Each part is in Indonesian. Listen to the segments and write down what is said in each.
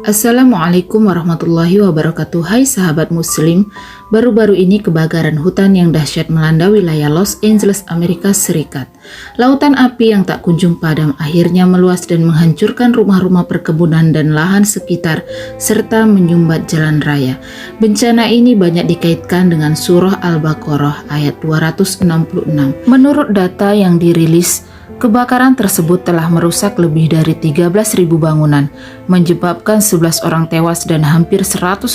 Assalamualaikum warahmatullahi wabarakatuh. Hai sahabat muslim, baru-baru ini kebakaran hutan yang dahsyat melanda wilayah Los Angeles, Amerika Serikat. Lautan api yang tak kunjung padam akhirnya meluas dan menghancurkan rumah-rumah perkebunan dan lahan sekitar serta menyumbat jalan raya. Bencana ini banyak dikaitkan dengan surah Al-Baqarah ayat 266. Menurut data yang dirilis, kebakaran tersebut telah merusak lebih dari 13.000 bangunan, menyebabkan 11 orang tewas dan hampir 180.000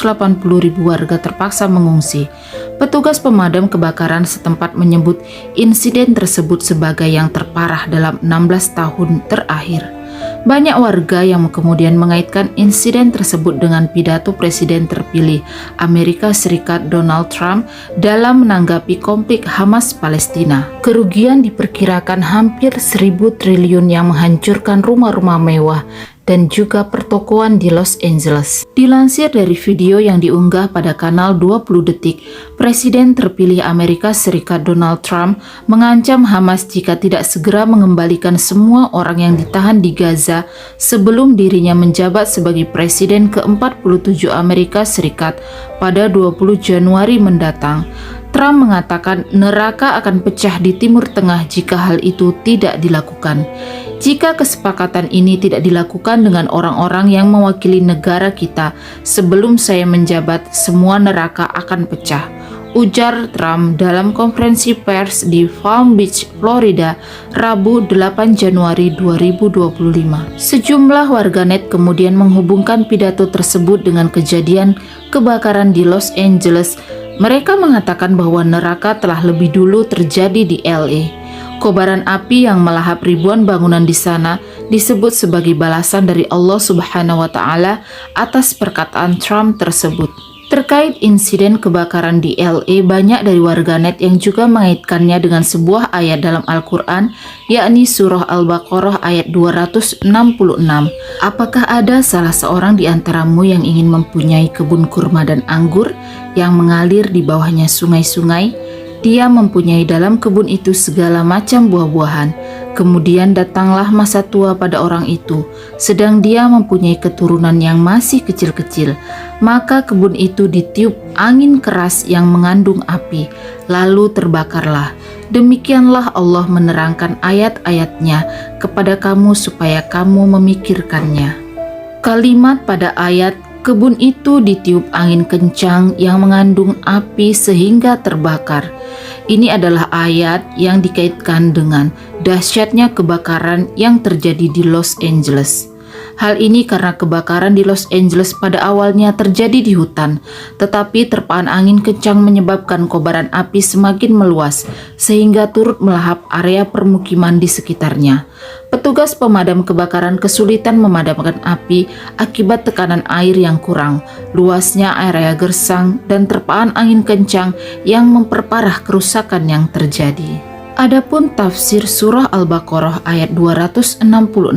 warga terpaksa mengungsi. Petugas pemadam kebakaran setempat menyebut insiden tersebut sebagai yang terparah dalam 16 tahun terakhir. Banyak warga yang kemudian mengaitkan insiden tersebut dengan pidato Presiden terpilih Amerika Serikat Donald Trump dalam menanggapi konflik Hamas-Palestina. Kerugian diperkirakan hampir 1.000 triliun yang menghancurkan rumah-rumah mewah dan juga pertokoan di Los Angeles. Dilansir dari video yang diunggah pada kanal 20 detik, Presiden terpilih Amerika Serikat Donald Trump mengancam Hamas jika tidak segera mengembalikan semua orang yang ditahan di Gaza sebelum dirinya menjabat sebagai Presiden ke-47 Amerika Serikat pada 20 Januari mendatang. Trump mengatakan neraka akan pecah di Timur Tengah jika hal itu tidak dilakukan. Jika kesepakatan ini tidak dilakukan dengan orang-orang yang mewakili negara kita sebelum saya menjabat, semua neraka akan pecah, ujar Trump dalam konferensi pers di Palm Beach, Florida, Rabu 8 Januari 2025. Sejumlah warganet kemudian menghubungkan pidato tersebut dengan kejadian kebakaran di Los Angeles. Mereka mengatakan bahwa neraka telah lebih dulu terjadi di LA. Kobaran api yang melahap ribuan bangunan di sana disebut sebagai balasan dari Allah Subhanahu wa Ta'ala atas perkataan Trump tersebut. Terkait insiden kebakaran di LA, banyak dari warganet yang juga mengaitkannya dengan sebuah ayat dalam Al-Quran, yakni surah Al-Baqarah ayat 266. Apakah ada salah seorang di antaramu yang ingin mempunyai kebun kurma dan anggur yang mengalir di bawahnya sungai-sungai? Dia mempunyai dalam kebun itu segala macam buah-buahan. Kemudian datanglah masa tua pada orang itu, sedang dia mempunyai keturunan yang masih kecil-kecil. Maka kebun itu ditiup angin keras yang mengandung api, lalu terbakarlah. Demikianlah Allah menerangkan ayat-ayatnya kepada kamu supaya kamu memikirkannya. Kalimat pada ayat kebun itu ditiup angin kencang yang mengandung api sehingga terbakar. Ini adalah ayat yang dikaitkan dengan dahsyatnya kebakaran yang terjadi di Los Angeles. Hal ini karena kebakaran di Los Angeles pada awalnya terjadi di hutan, tetapi terpaan angin kencang menyebabkan kobaran api semakin meluas sehingga turut melahap area permukiman di sekitarnya. Petugas pemadam kebakaran kesulitan memadamkan api akibat tekanan air yang kurang, luasnya area gersang, dan terpaan angin kencang yang memperparah kerusakan yang terjadi. Adapun tafsir surah Al-Baqarah ayat 266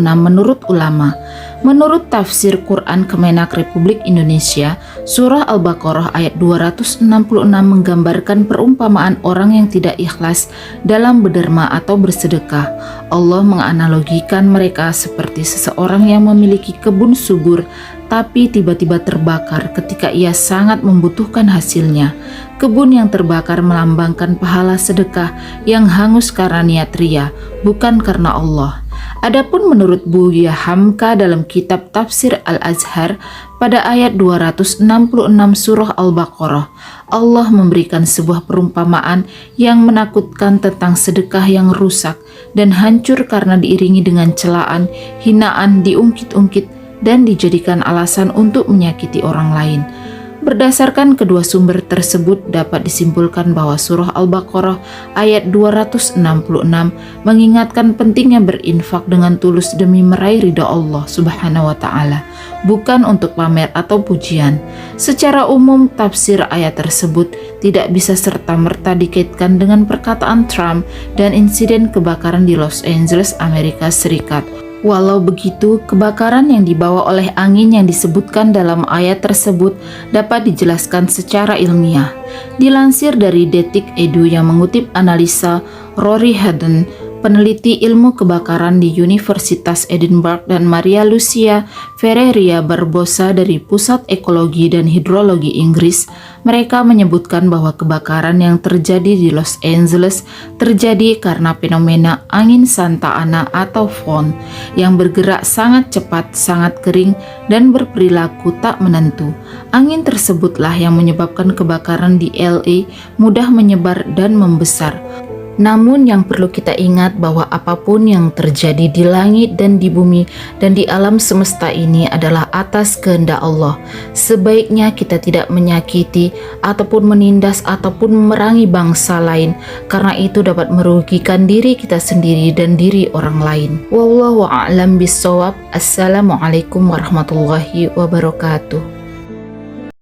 menurut ulama. Menurut tafsir Quran Kemenak Republik Indonesia, surah Al-Baqarah ayat 266 menggambarkan perumpamaan orang yang tidak ikhlas dalam berderma atau bersedekah. Allah menganalogikan mereka seperti seseorang yang memiliki kebun subur tapi tiba-tiba terbakar ketika ia sangat membutuhkan hasilnya. Kebun yang terbakar melambangkan pahala sedekah yang hangus karena niat ria, bukan karena Allah. Adapun menurut Buya Hamka dalam kitab Tafsir Al-Azhar pada ayat 266 surah Al-Baqarah, Allah memberikan sebuah perumpamaan yang menakutkan tentang sedekah yang rusak dan hancur karena diiringi dengan celaan, hinaan, diungkit-ungkit, dan dijadikan alasan untuk menyakiti orang lain. Berdasarkan kedua sumber tersebut dapat disimpulkan bahwa surah Al-Baqarah ayat 266 mengingatkan pentingnya berinfak dengan tulus demi meraih ridha Allah Subhanahu wa Ta'ala, bukan untuk pamer atau pujian. Secara umum, tafsir ayat tersebut tidak bisa serta-merta dikaitkan dengan perkataan Trump dan insiden kebakaran di Los Angeles, Amerika Serikat. Walau begitu, kebakaran yang dibawa oleh angin yang disebutkan dalam ayat tersebut dapat dijelaskan secara ilmiah. Dilansir dari Detik Edu yang mengutip analisa Rory Hayden, peneliti ilmu kebakaran di Universitas Edinburgh, dan Maria Lucia Ferreira Barbosa dari Pusat Ekologi dan Hidrologi Inggris, mereka menyebutkan bahwa kebakaran yang terjadi di Los Angeles terjadi karena fenomena angin Santa Ana atau Fohn yang bergerak sangat cepat, sangat kering, dan berperilaku tak menentu. Angin tersebutlah yang menyebabkan kebakaran di LA mudah menyebar dan membesar. Namun yang perlu kita ingat bahwa apapun yang terjadi di langit dan di bumi dan di alam semesta ini adalah atas kehendak Allah. Sebaiknya kita tidak menyakiti ataupun menindas ataupun memerangi bangsa lain, karena itu dapat merugikan diri kita sendiri dan diri orang lain. Wallahu a'lam bishawab. Assalamualaikum warahmatullahi wabarakatuh.